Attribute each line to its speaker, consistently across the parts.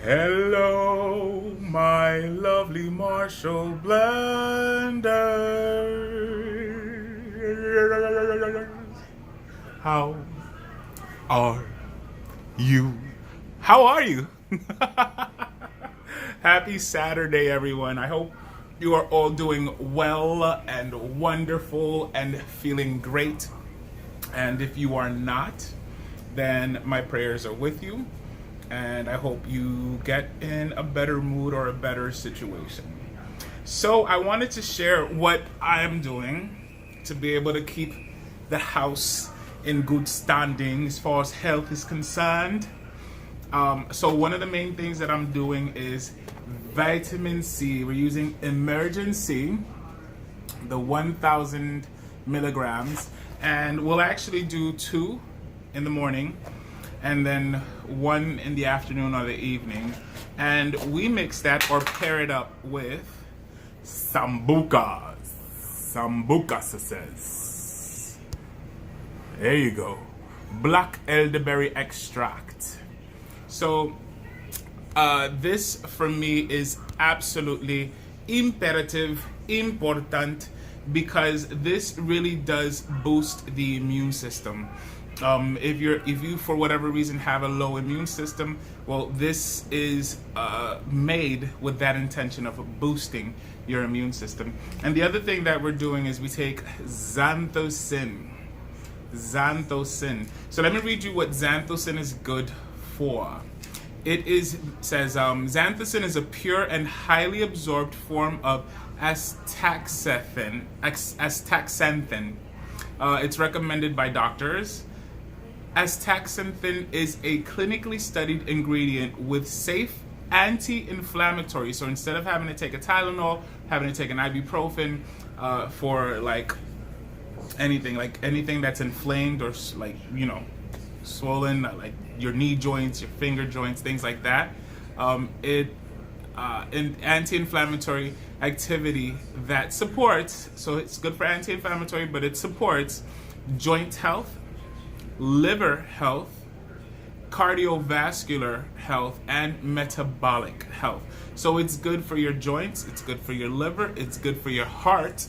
Speaker 1: Hello, my lovely Marshall blenders. How are you? How are you? Happy Saturday, everyone. I hope you are all doing well and wonderful and feeling great. And if you are not, then my prayers are with you. And I hope you get in a better mood or a better situation. So I wanted to share what I'm doing to be able to keep the house in good standing as far as health is concerned. So one of the main things that I'm doing is vitamin C. We're using Emergen-C, the 1,000 milligrams, and we'll actually do 2 in the morning and then 1 in the afternoon or the evening. And we mix that or pair it up with sambucas. Sambucas. There you go. Black elderberry extract. So this for me is absolutely imperative, important, because this really does boost the immune system. If you for whatever reason have a low immune system, well, this is made with that intention of boosting your immune system. And the other thing that we're doing is we take xanthocin. So let me read you what xanthocin is good for. It says xanthocin is a pure and highly absorbed form of astaxanthin. It's recommended by doctors. Astaxanthin is a clinically studied ingredient with safe anti-inflammatory. So instead of having to take a Tylenol, having to take an ibuprofen for anything that's inflamed or swollen, like your knee joints, your finger joints, things like that, in anti-inflammatory activity that supports. So it's good for anti-inflammatory, but it supports joint health, liver health, cardiovascular health, and metabolic health. So it's good for your joints, it's good for your liver, it's good for your heart,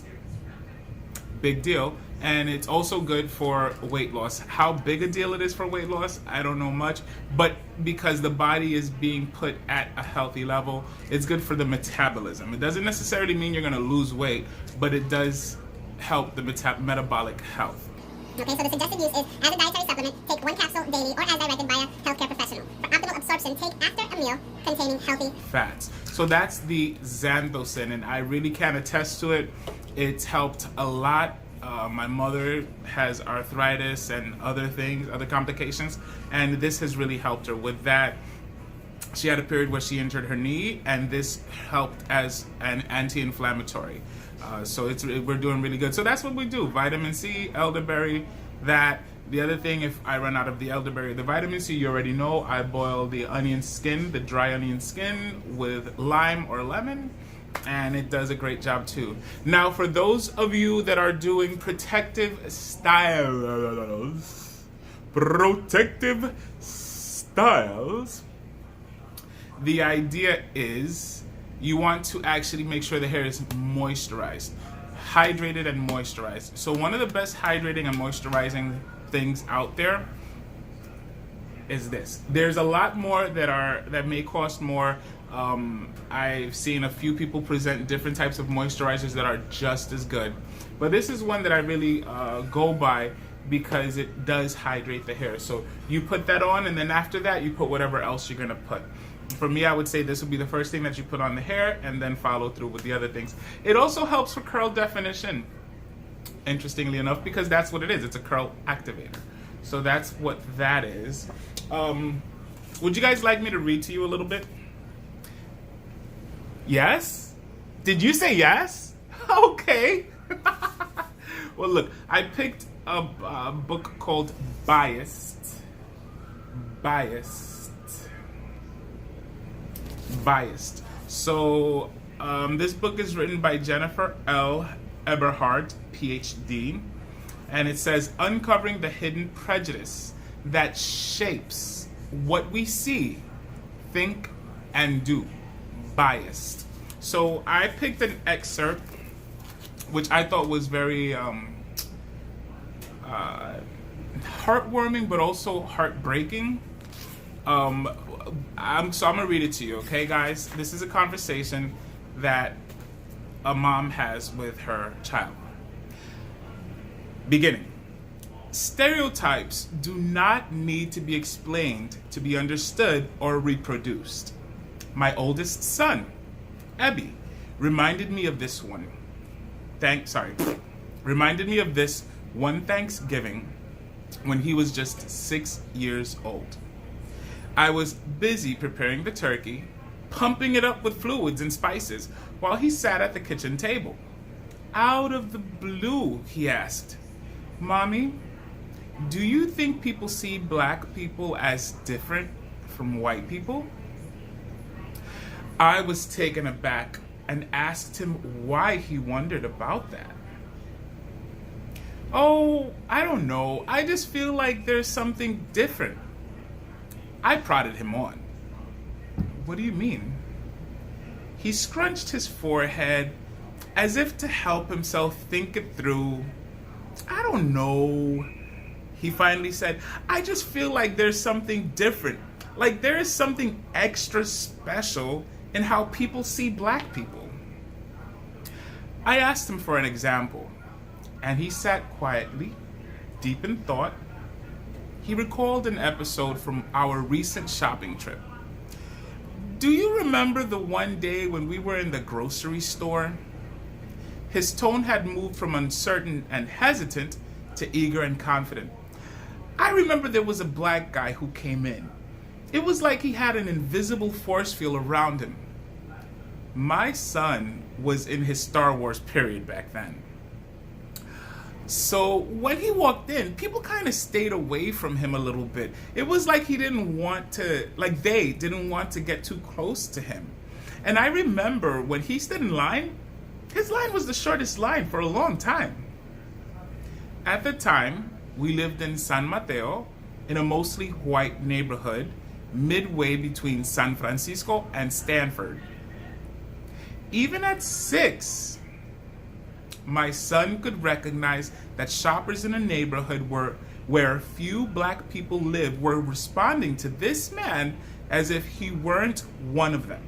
Speaker 1: big deal, and it's also good for weight loss. How big a deal it is for weight loss, I don't know much, but because the body is being put at a healthy level, it's good for the metabolism. It doesn't necessarily mean you're going to lose weight, but it does help the metabolic health.
Speaker 2: Okay, so the suggested use is as a dietary supplement, take 1 capsule daily or as directed by a healthcare professional. For optimal absorption, take after a meal containing healthy
Speaker 1: fats. So that's the xanthocin, and I really can attest to it. It's helped a lot. My mother has arthritis and other things, other complications, and this has really helped her with that. She had a period where she injured her knee, and this helped as an anti-inflammatory. So we're doing really good. So that's what we do. Vitamin C, elderberry, that. The other thing, if I run out of the elderberry, the vitamin C, you already know, I boil the onion skin, the dry onion skin with lime or lemon, and it does a great job too. Now, for those of you that are doing protective styles, the idea is you want to actually make sure the hair is moisturized, hydrated and moisturized. So one of the best hydrating and moisturizing things out there is this. There's a lot more that may cost more. I've seen a few people present different types of moisturizers that are just as good, but this is one that I really go by because it does hydrate the hair. So you put that on, and then after that you put whatever else you're gonna put. For me, I would say this would be the first thing that you put on the hair, and then follow through with the other things. It also helps for curl definition, interestingly enough, because that's what it is. It's a curl activator. So that's what that is. Would you guys like me to read to you a little bit? Yes? Did you say yes? Okay. Well, look, I picked a book called Biased. So this book is written by Jennifer L. Eberhardt, PhD, and it says, uncovering the hidden prejudice that shapes what we see, think, and do, biased. So I picked an excerpt which I thought was very heartwarming, but also heartbreaking. I'm gonna read it to you, okay, guys? This is a conversation that a mom has with her child. Beginning. Stereotypes do not need to be explained to be understood or reproduced. My oldest son, Ebby, reminded me of this one Thanksgiving when he was just 6 years old. I was busy preparing the turkey, pumping it up with fluids and spices, while he sat at the kitchen table. Out of the blue, he asked, "Mommy, do you think people see black people as different from white people?" I was taken aback and asked him why he wondered about that. "Oh, I don't know. I just feel like there's something different." I prodded him on. "What do you mean?" He scrunched his forehead as if to help himself think it through. "I don't know," he finally said. "I just feel like there's something different. Like there is something extra special in how people see black people." I asked him for an example, and he sat quietly, deep in thought. He recalled an episode from our recent shopping trip. "Do you remember the one day when we were in the grocery store?" His tone had moved from uncertain and hesitant to eager and confident. "I remember there was a black guy who came in. It was like he had an invisible force field around him." My son was in his Star Wars period back then. "So when he walked in, people kind of stayed away from him a little bit. It was like they didn't want to get too close to him. And I remember when he stood in line, his line was the shortest line for a long time." At the time, we lived in San Mateo, in a mostly white neighborhood, midway between San Francisco and Stanford. Even at 6, my son could recognize that shoppers in a neighborhood where few black people lived were responding to this man as if he weren't one of them.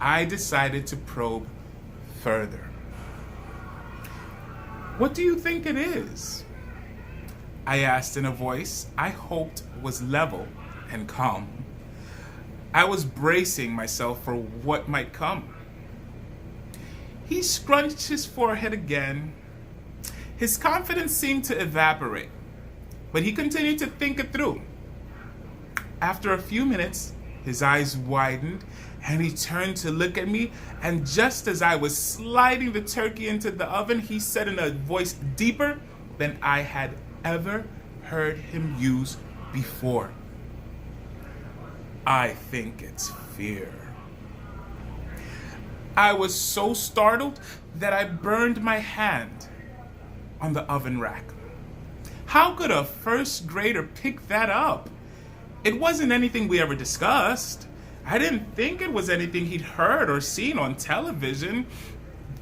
Speaker 1: I decided to probe further. "What do you think it is?" I asked in a voice I hoped was level and calm. I was bracing myself for what might come. He scrunched his forehead again. His confidence seemed to evaporate, but he continued to think it through. After a few minutes, his eyes widened and he turned to look at me, and just as I was sliding the turkey into the oven, he said in a voice deeper than I had ever heard him use before, "I think it's fear." I was so startled that I burned my hand on the oven rack. How could a first grader pick that up? It wasn't anything we ever discussed. I didn't think it was anything he'd heard or seen on television.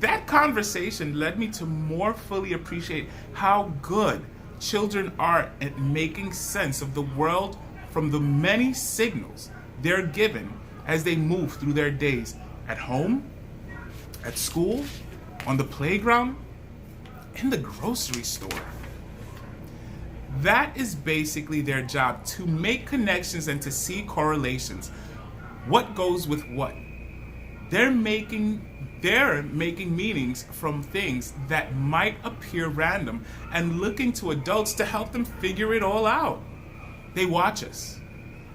Speaker 1: That conversation led me to more fully appreciate how good children are at making sense of the world from the many signals they're given as they move through their days at home, at school, on the playground, in the grocery store. That is basically their job, to make connections and to see correlations. What goes with what? They're making meanings from things that might appear random and looking to adults to help them figure it all out. They watch us,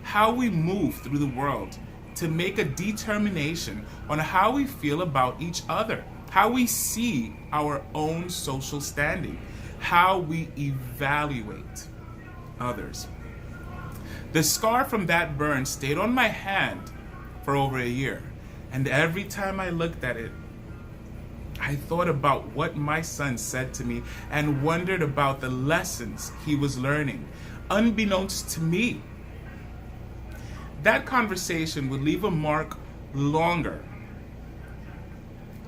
Speaker 1: how we move through the world, to make a determination on how we feel about each other, how we see our own social standing, how we evaluate others. The scar from that burn stayed on my hand for over a year, and every time I looked at it, I thought about what my son said to me and wondered about the lessons he was learning, unbeknownst to me. that conversation would leave a mark longer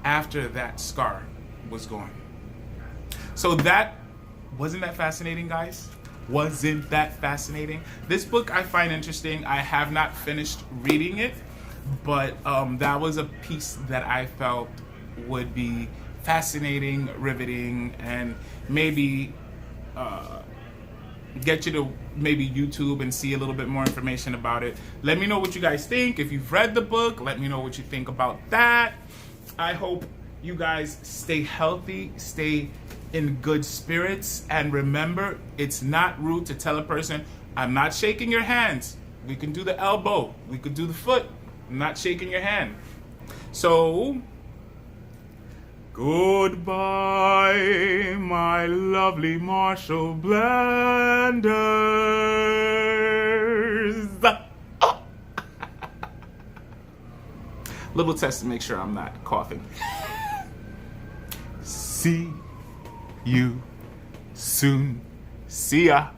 Speaker 1: after that scar was gone. So wasn't that fascinating, guys? Wasn't that fascinating? This book I find interesting. I have not finished reading it, but that was a piece that I felt would be fascinating, riveting, and maybe get you to maybe YouTube and see a little bit more information about it. Let me know what you guys think. If you've read the book, let me know what you think about that. I hope you guys stay healthy, stay in good spirits, and remember, it's not rude to tell a person, I'm not shaking your hands. We can do the elbow, we could do the foot. I'm not shaking your hand. So, goodbye, my lovely Marshall blenders. Little test to make sure I'm not coughing. See you soon. See ya.